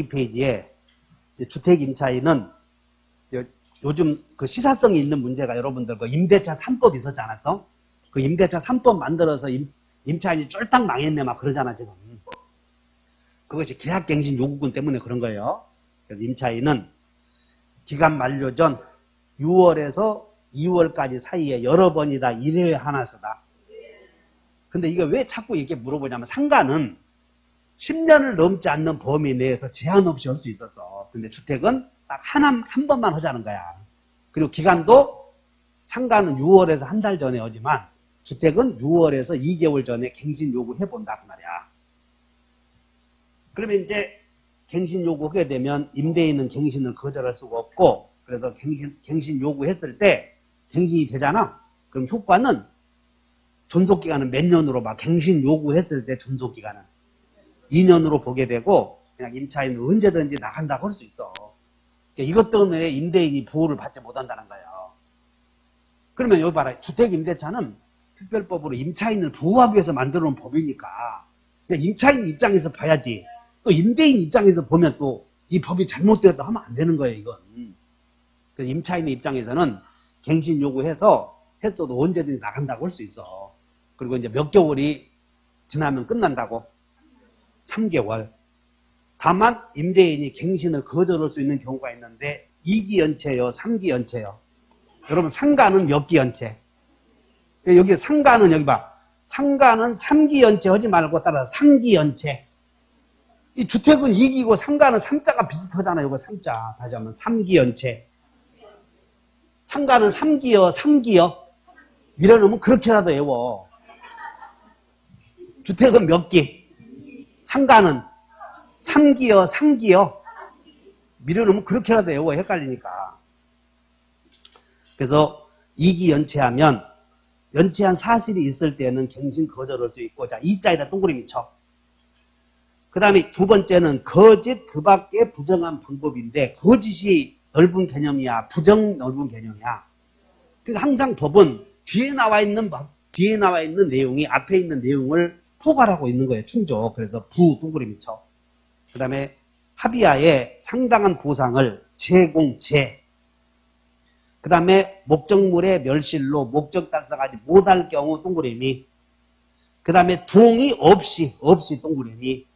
102페이지에 주택 임차인은 요즘 그 시사성이 있는 문제가 여러분들 그 임대차 3법 있었지 않았어? 그 임대차 3법 만들어서 임차인이 쫄딱 망했네 막 그러잖아 지금. 그것이 계약갱신 요구권 때문에 그런 거예요. 그래서 임차인은 기간 만료 전 6월에서 2월까지 사이에 여러 번이다 1회에 하나서다. 근데 이게 왜 자꾸 이렇게 물어보냐면 상가는 10년을 넘지 않는 범위 내에서 제한 없이 할 수 있었어. 근데 주택은 딱 한 번만 하자는 거야. 그리고 기간도 상가는 6월에서 한 달 전에 하지만 주택은 6월에서 2개월 전에 갱신 요구해본다 그 말이야. 그러면 이제 갱신 요구하게 되면 임대인은 갱신을 거절할 수가 없고, 그래서 갱신 요구했을 때 갱신이 되잖아. 그럼 효과는 존속기간은 몇 년으로 막 갱신 요구했을 때 존속기간은 2년으로 보게 되고, 그냥 임차인은 언제든지 나간다고 할 수 있어. 그러니까 이것 때문에 임대인이 보호를 받지 못한다는 거예요. 그러면 여기 봐라. 주택임대차는 특별법으로 임차인을 보호하기 위해서 만들어 놓은 법이니까 임차인 입장에서 봐야지. 또 임대인 입장에서 보면 또 이 법이 잘못되었다 하면 안 되는 거예요, 이건. 그래서 임차인의 입장에서는 갱신 요구해서 했어도 언제든지 나간다고 할 수 있어. 그리고 이제 몇 개월이 지나면 끝난다고. 3개월. 다만 임대인이 갱신을 거절할 수 있는 경우가 있는데 2기 연체요, 3기 연체요. 여러분 상가는 몇 기 연체? 여기 상가는 여기 봐. 상가는 3기 연체 하지 말고 따라서 3기 연체. 이 주택은 2기고 상가는 3자가 비슷하잖아요. 이거 3자. 다시 한번 3기 연체. 상가는 3기요, 3기요. 밀어놓으면 그렇게라도 외워. 주택은 몇 기? 상가는 3기요, 3기요. 밀어놓으면 그렇게라도 외워. 헷갈리니까. 그래서 2기 연체하면 연체한 사실이 있을 때는 갱신 거절할 수 있고, 자, 이자에다 동그라미 쳐. 그 다음에 두 번째는 거짓 그 밖에 부정한 방법인데, 거짓이 넓은 개념이야, 부정 넓은 개념이야. 그러니까 항상 법은 뒤에 나와 있는 내용이 앞에 있는 내용을 포괄하고 있는 거예요, 충족. 그래서 부 동그라미 쳐. 그 다음에 합의하에 상당한 보상을 제공제. 그 다음에 목적물의 멸실로 목적 달성하지 못할 경우 동그라미. 그 다음에 동의 없이 동그라미.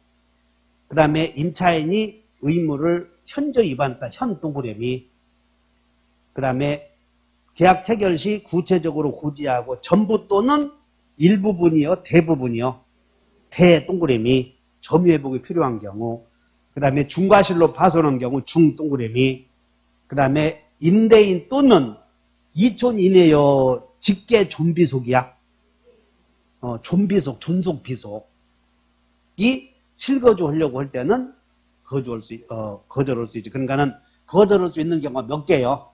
그 다음에 임차인이 의무를 현저 위반했다. 현 동그라미. 그 다음에 계약 체결 시 구체적으로 고지하고 전부 또는 일부분이요, 대부분이요. 대 동그라미. 점유회복이 필요한 경우. 그 다음에 중과실로 파손한 경우 중 동그라미. 그 다음에 임대인 또는 2촌 이내요 직계 존비속이야. 존비속, 존속비속이 실거주 하려고 할 때는 거절할 수 있지. 그러니까는 거절할 수 있는 경우가 몇 개요?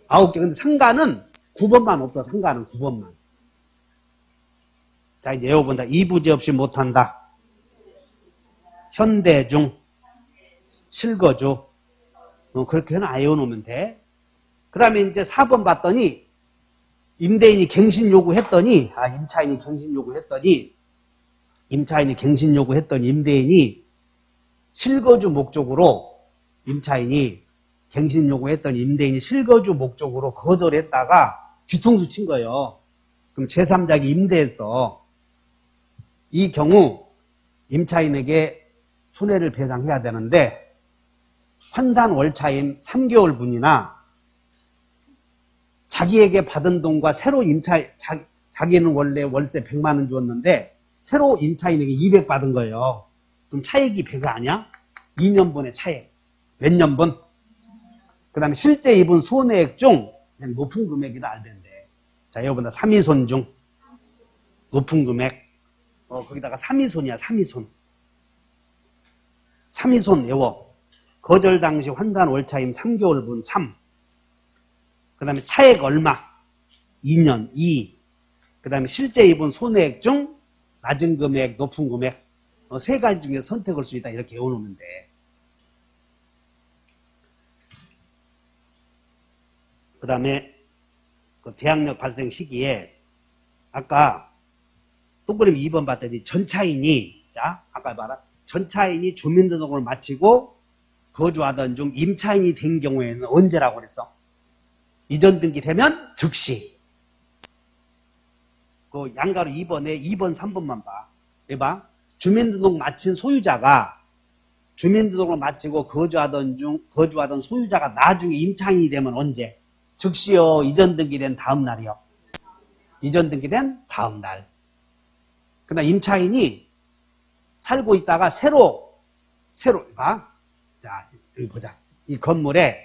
9개. 근데 상가는 9번만 없어. 상가는 9번만. 자, 이제 외워본다. 이부제 없이 못한다. 현대중, 실거주. 그렇게는 아예 외워놓으면 돼. 그 다음에 이제 4번 봤더니, 임차인이 갱신 요구했더니, 임대인이 실거주 목적으로, 실거주 목적으로 거절했다가 뒤통수 친 거예요. 그럼 제3자에게 임대했어. 이 경우, 임차인에게 손해를 배상해야 되는데, 환산 월차임 3개월 분이나 자기에게 받은 돈과 새로 자기는 원래 월세 100만 원 주었는데 새로 임차인에게 200 받은 거예요. 그럼 차액이 100이 아니야? 2년분의 차액. 몇 년분? 그 다음에 실제 입은 손해액 중 그냥 높은 금액이다 알던데. 자, 여러분들 3위손 중 높은 금액. 거기다가 3위손이야, 3위손. 3위손 외워. 거절 당시 환산 월차임 3개월분 3. 그 다음에 차액 얼마? 2년 2. 그 다음에 실제 입은 손해액 중 낮은 금액, 높은 금액. 세 가지 중에 선택할 수 있다. 이렇게 외워놓으면 돼. 그 다음에 그 대항력 발생 시기에 아까 동그라미 2번 봤더니 전차인이, 자, 아까 봐라. 전차인이 주민등록을 마치고 거주하던 중 임차인이 된 경우에는 언제라고 그랬어? 이전 등기 되면 즉시. 그 양가로 2번에 2번, 3번만 봐. 해봐. 주민등록 마친 소유자가 주민등록을 마치고 거주하던 소유자가 나중에 임차인이 되면 언제? 즉시요. 이전 등기된 다음 날이요. 이전 등기된 다음 날. 그러나 임차인이 살고 있다가 새로 봐. 자, 여기 보자. 이 건물에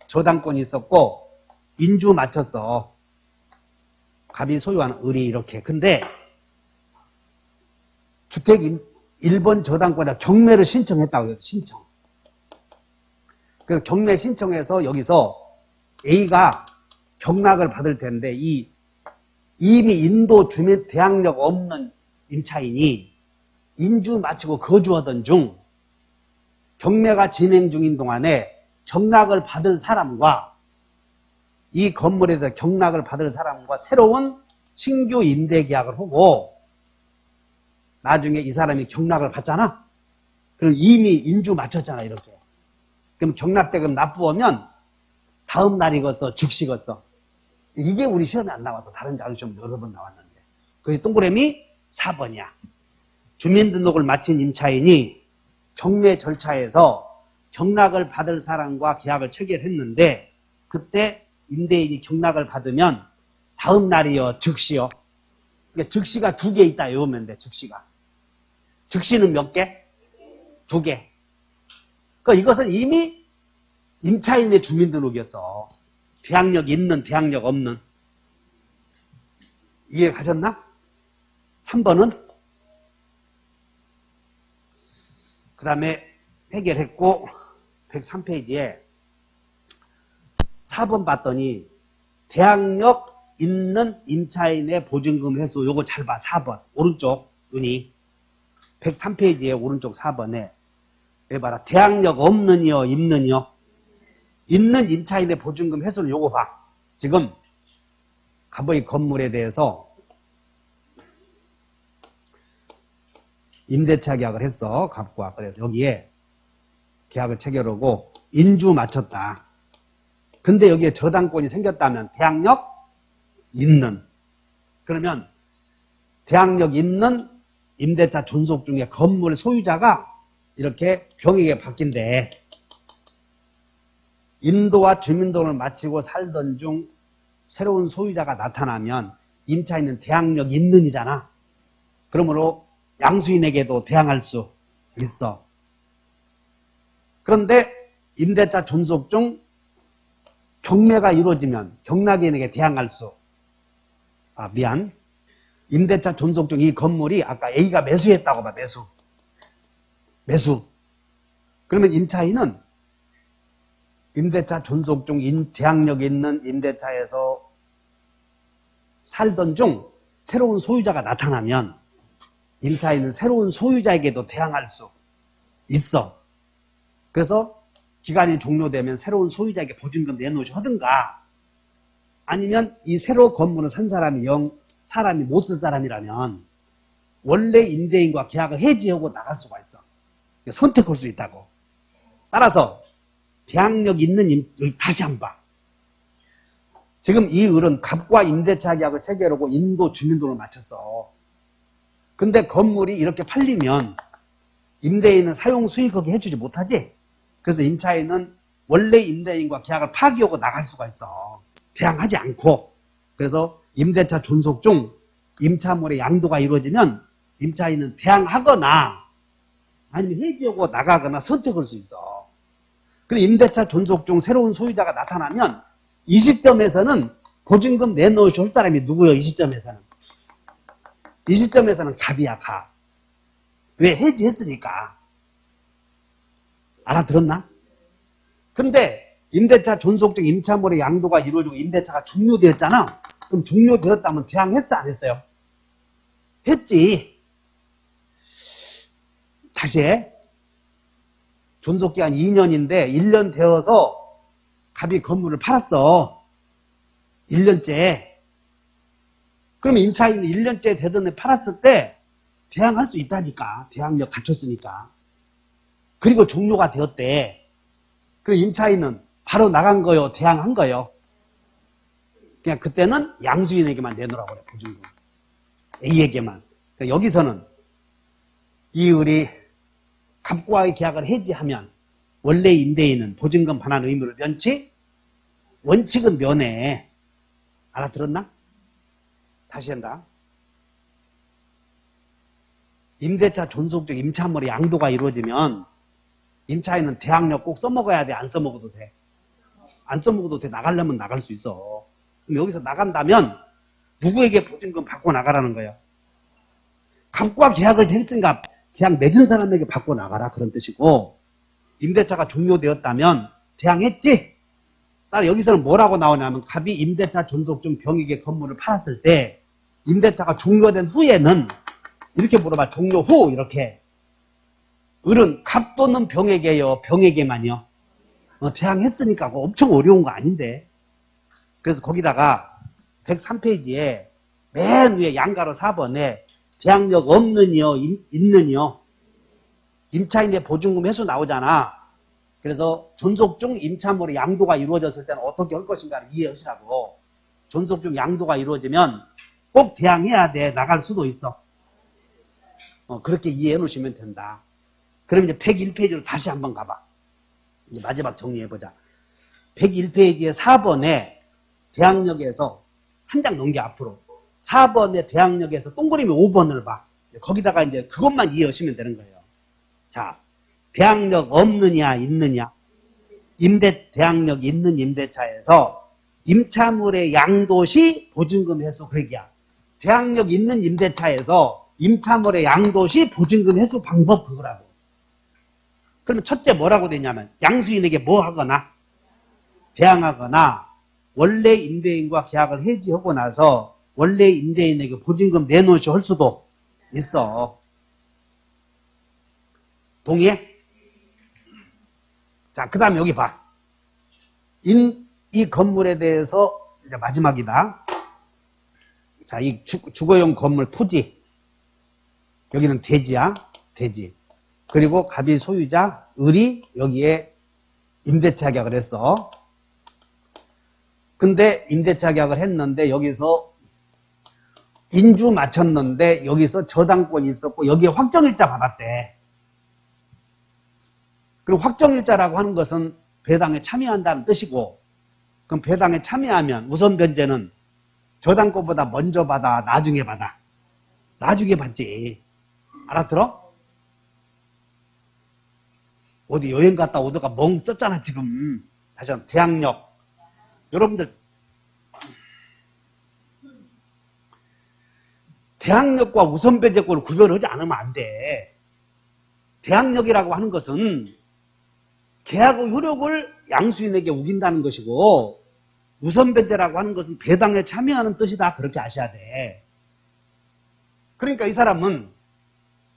저당권이 있었고 인주 마쳤어. 갑이 소유하는 을이 이렇게. 근데 주택 1번 저당권에 경매를 신청했다고 해서 신청. 그래서 경매 신청해서 여기서 A가 경락을 받을 텐데 이미 인도 주민 대항력 없는 임차인이 인주 마치고 거주하던 중 경매가 진행 중인 동안에 경락을 받을 사람과 이 건물에 대해서 경락을 받을 사람과 새로운 신규 임대 계약을 하고 나중에 이 사람이 경락을 받잖아. 그럼 이미 인주 마쳤잖아 이렇게. 그럼 경락대금 납부하면 다음 날이겠어, 즉시겠어. 이게 우리 시험에 안 나와서 다른 자격시험 여러 번 나왔는데. 그래서 동그라미 4번이야. 주민등록을 마친 임차인이 경매 절차에서 경락을 받을 사람과 계약을 체결했는데 그때 임대인이 경락을 받으면 다음 날이요, 즉시요. 그러니까 즉시가 2개 있다 외우면 돼, 즉시가. 즉시는 몇 개? 2개. 그러니까 이것은 이미 임차인의 주민등록이었어. 대항력 있는, 대항력 없는. 이해 가셨나? 3번은? 그 다음에 해결했고 103페이지에 4번 봤더니 대항력 있는 임차인의 보증금 회수 요거 잘 봐. 4번 오른쪽 눈이 103페이지에 오른쪽 4번에 해봐라. 대항력 없는이요 있는이요? 있는 임차인의 보증금 회수는 요거 봐. 지금 갑의 건물에 대해서 임대차 계약을 했어. 갑과. 그래서 여기에 계약을 체결하고 인주 마쳤다. 근데 여기에 저당권이 생겼다면 대항력 있는. 그러면 대항력 있는 임대차 존속 중에 건물 소유자가 이렇게 병에게 바뀐대. 인도와 주민등록을 마치고 살던 중 새로운 소유자가 나타나면 임차인은 대항력 있는이잖아. 그러므로 양수인에게도 대항할 수 있어. 그런데 임대차 존속 중 경매가 이루어지면 경락인에게 대항할 수. 임대차 존속 중 이 건물이 아까 A가 매수했다고 봐. 매수. 그러면 임차인은 임대차 존속 중 대항력 있는 임대차에서 살던 중 새로운 소유자가 나타나면 임차인은 새로운 소유자에게도 대항할 수 있어. 그래서 기간이 종료되면 새로운 소유자에게 보증금 내놓으시 하든가 아니면 이 새로 건물을 산 사람이 사람이 못 쓸 사람이라면 원래 임대인과 계약을 해지하고 나갈 수가 있어. 선택할 수 있다고. 따라서 대항력 있는 여기 다시 한번 봐. 지금 이 을은 갑과 임대차 계약을 체결하고 인도 주민등록을 마쳤어. 근데 건물이 이렇게 팔리면 임대인은 사용 수익하게 해주지 못하지. 그래서 임차인은 원래 임대인과 계약을 파기하고 나갈 수가 있어. 대항하지 않고. 그래서 임대차 존속 중 임차물의 양도가 이루어지면 임차인은 대항하거나 아니면 해지하고 나가거나 선택할 수 있어. 그리고 임대차 존속 중 새로운 소유자가 나타나면 이 시점에서는 보증금 내놓으실 사람이 누구예요? 이 시점에서는 갑이야, 갑. 왜? 해지했으니까. 알아들었나? 근데 임대차 존속 중 임차물의 양도가 이루어지고 임대차가 종료되었잖아. 그럼 종료되었다면 대항했어, 안 했어요? 했지. 다시 해. 존속기간 2년인데 1년 되어서 갑이 건물을 팔았어. 1년째. 그러면 임차인이 1년째 되던 애 팔았을 때 대항할 수 있다니까. 대항력 갖췄으니까. 그리고 종료가 되었대. 그리고 임차인은 바로 나간 거요, 대항한 거요. 그냥 그때는 양수인에게만 내놓으라고 그래, 보증금. A에게만. 그러니까 여기서는 이율이 갑과의 계약을 해지하면 원래 임대인은 보증금 반환 의무를 면치, 원칙은 면해. 알아들었나? 다시 한다. 임대차 존속적 임차물의 양도가 이루어지면 임차인은 대항력 꼭 써먹어야 돼? 안 써먹어도 돼? 안 써먹어도 돼. 나가려면 나갈 수 있어. 그럼 여기서 나간다면 누구에게 보증금 받고 나가라는 거예요? 갑과 계약을 했으니까 계약 맺은 사람에게 받고 나가라, 그런 뜻이고, 임대차가 종료되었다면 대항했지? 따라 여기서는 뭐라고 나오냐면 갑이 임대차 존속 중 병에게 건물을 팔았을 때 임대차가 종료된 후에는 이렇게 물어봐. 종료 후 이렇게. 을은 갑 또는 병에게요. 병에게만요. 대항했으니까 엄청 어려운 거 아닌데. 그래서 거기다가 103페이지에 맨 위에 양가로 4번에 대항력 없느니요, 있느니요. 임차인의 보증금 회수 나오잖아. 그래서 존속 중 임차물의 양도가 이루어졌을 때는 어떻게 할 것인가를 이해하시라고. 존속 중 양도가 이루어지면 꼭 대항해야 돼. 나갈 수도 있어. 그렇게 이해해 놓으시면 된다. 그럼 이제 101페이지로 다시 한번 가봐. 이제 마지막 정리해보자. 101페이지에 4번에 대항력에서 한 장 넘겨 앞으로. 4번에 대항력에서 동그라미 5번을 봐. 거기다가 이제 그것만 이해하시면 되는 거예요. 자, 대항력 없느냐, 있느냐. 대항력 있는 임대차에서 임차물의 양도시 보증금 회수 그러기야. 대항력 있는 임대차에서 임차물의 양도시 보증금 회수 방법 그거라고. 그러면 첫째 뭐라고 되냐면 양수인에게 뭐 하거나 대항하거나 원래 임대인과 계약을 해지하고 나서 원래 임대인에게 보증금 내놓으시 할 수도 있어. 동의해? 자, 그 다음에 여기 봐. 이 건물에 대해서 이제 마지막이다. 자, 이 주거용 건물 토지. 여기는 대지야. 대지. 그리고 갑이 소유자, 을이 여기에 임대차 계약을 했어. 근데 임대차 계약을 했는데 여기서 인주 마쳤는데 여기서 저당권이 있었고 여기에 확정일자 받았대. 그리고 확정일자라고 하는 것은 배당에 참여한다는 뜻이고, 그럼 배당에 참여하면 우선 변제는 저당권보다 먼저 받아, 나중에 받아? 나중에 받지. 알아들어? 어디 여행 갔다 오다가 멍 떴잖아 지금. 다시 한번 대항력. 여러분들 대항력과 우선 변제권을 구별하지 않으면 안 돼. 대항력이라고 하는 것은 계약의 효력을 양수인에게 우긴다는 것이고, 우선 변제라고 하는 것은 배당에 참여하는 뜻이다. 그렇게 아셔야 돼. 그러니까 이 사람은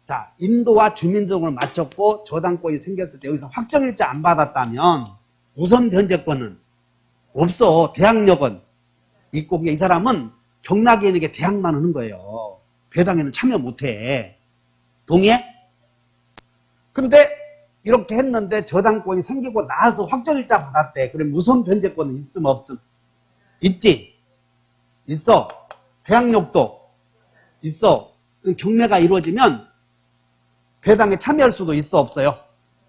자, 인도와 주민 등을 마쳤고 저당권이 생겼을 때 여기서 확정일자 안 받았다면 우선 변제권은 없어. 대항력은 있고, 이 사람은 경락인에게 대항만 하는 거예요. 배당에는 참여 못해. 동의해? 근데 이렇게 했는데 저당권이 생기고 나서 확정일자 받았대. 그럼 우선 변제권은 있음 없음? 있지? 있어. 대항력도 있어. 경매가 이루어지면 배당에 참여할 수도 있어 없어요?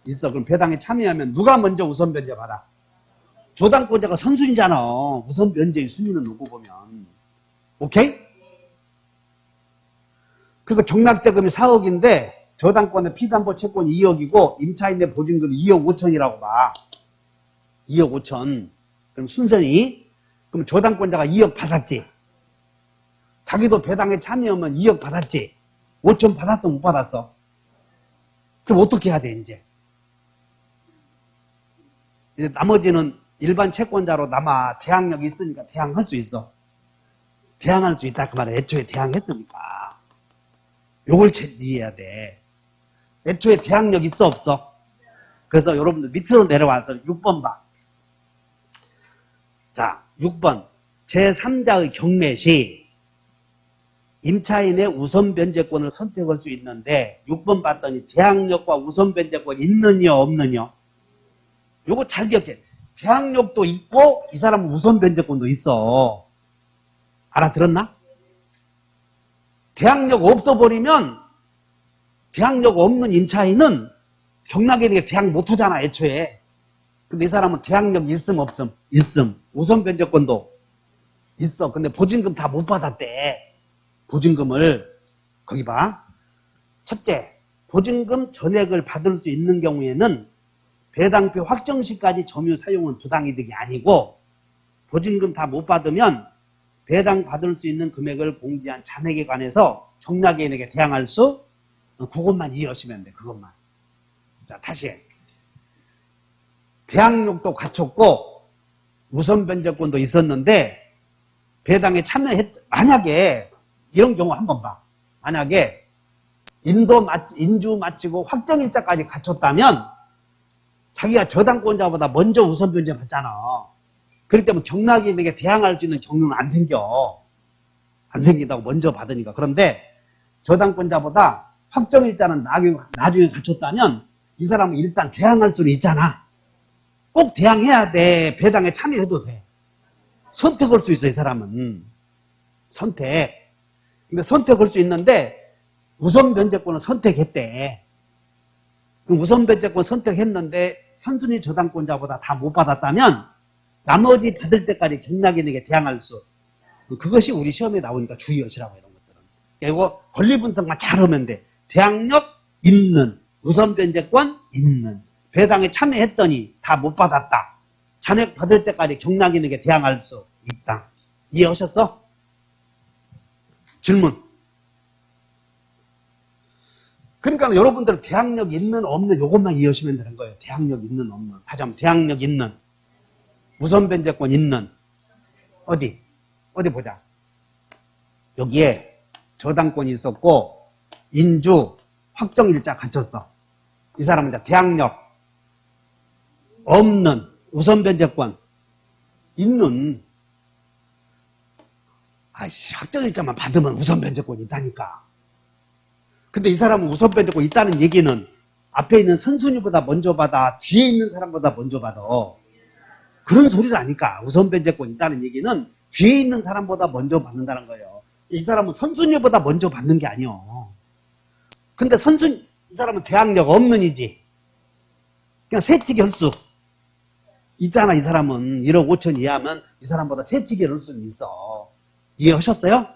있어. 그럼 배당에 참여하면 누가 먼저 우선 변제 받아? 저당권자가 선순위잖아. 우선 변제의 순위는 놓고 보면. 오케이? 그래서 경락대금이 4억인데 저당권의 피담보 채권이 2억이고 임차인의 보증금이 2억 5천이라고 봐. 2억 5천. 그럼 순전히 그럼 저당권자가 2억 받았지. 자기도 배당에 참여하면 2억 받았지. 5천 받았어 못 받았어? 그럼 어떻게 해야 돼 이제? 이제 나머지는 일반 채권자로 남아 대항력이 있으니까 대항할 수 있어. 대항할 수 있다 그 말은 애초에 대항했으니까. 요걸 이해해야 돼. 애초에 대항력 있어 없어? 그래서 여러분들 밑으로 내려와서 6번 봐. 자, 6번 제3자의 경매 시 임차인의 우선 변제권을 선택할 수 있는데 6번 봤더니 대항력과 우선 변제권 있느냐 없느냐. 요거 잘 기억해. 대항력도 있고 이 사람은 우선 변제권도 있어. 알아들었나? 대항력 없어버리면 대항력 없는 임차인은 경락에 대항 못하잖아 애초에. 근데 이 사람은 대항력 있음 없음? 있음. 우선 변제권도 있어. 근데 보증금 다 못 받았대. 보증금을. 거기 봐. 첫째, 보증금 전액을 받을 수 있는 경우에는 배당표 확정 시까지 점유 사용은 부당이득이 아니고 보증금 다 못 받으면 배당 받을 수 있는 금액을 공지한 잔액에 관해서 경락인에게 대항할 수 그것만 이해하시면 돼. 그것만. 자, 다시 해. 대항력도 갖췄고 우선 변제권도 있었는데 배당에 만약에 이런 경우 한번 봐. 만약에 인주 마치고 확정일자까지 갖췄다면 자기가 저당권자보다 먼저 우선 변제 받잖아. 그렇기 때문에 경락인에게 대항할 수 있는 경우는 안 생겨. 안 생긴다고 먼저 받으니까. 그런데 저당권자보다 확정일자는 나중에 갖췄다면 이 사람은 일단 대항할 수는 있잖아. 꼭 대항해야 돼. 배당에 참여해도 돼. 선택할 수 있어, 이 사람은. 선택. 근데 선택할 수 있는데 우선 변제권을 선택했대. 그럼 우선 변제권 선택했는데 선순위 저당권자보다 다 못 받았다면 나머지 받을 때까지 경락인에게 대항할 수. 그것이 우리 시험에 나오니까 주의하시라고 이런 것들은. 이거 권리 분석만 잘하면 돼. 대항력 있는, 우선 변제권 있는, 배당에 참여했더니 다 못 받았다. 잔액 받을 때까지 경락인에게 대항할 수 있다. 이해하셨어? 질문. 그러니까 여러분들 대항력 있는 없는 요것만 이해하시면 되는 거예요. 대항력 있는 없는. 다시 한번 대항력 있는, 우선 변제권 있는. 어디 보자. 여기에 저당권이 있었고 인주 확정일자 갖췄어. 이 사람은 이제 대항력 없는, 우선 변제권 있는. 아이씨, 확정일자만 받으면 우선 변제권이 있다니까. 근데 이 사람은 우선 변제권 있다는 얘기는 앞에 있는 선순위보다 먼저 받아, 뒤에 있는 사람보다 먼저 받아. 그런 소리라니까. 우선 변제권 있다는 얘기는 뒤에 있는 사람보다 먼저 받는다는 거예요. 이 사람은 선순위보다 먼저 받는 게 아니요. 근데 이 사람은 대항력 없는 이지. 그냥 세치기 할 수 있잖아. 이 사람은 1억 5천 이하면 이 사람보다 세치기 할 수는 있어. 이해하셨어요?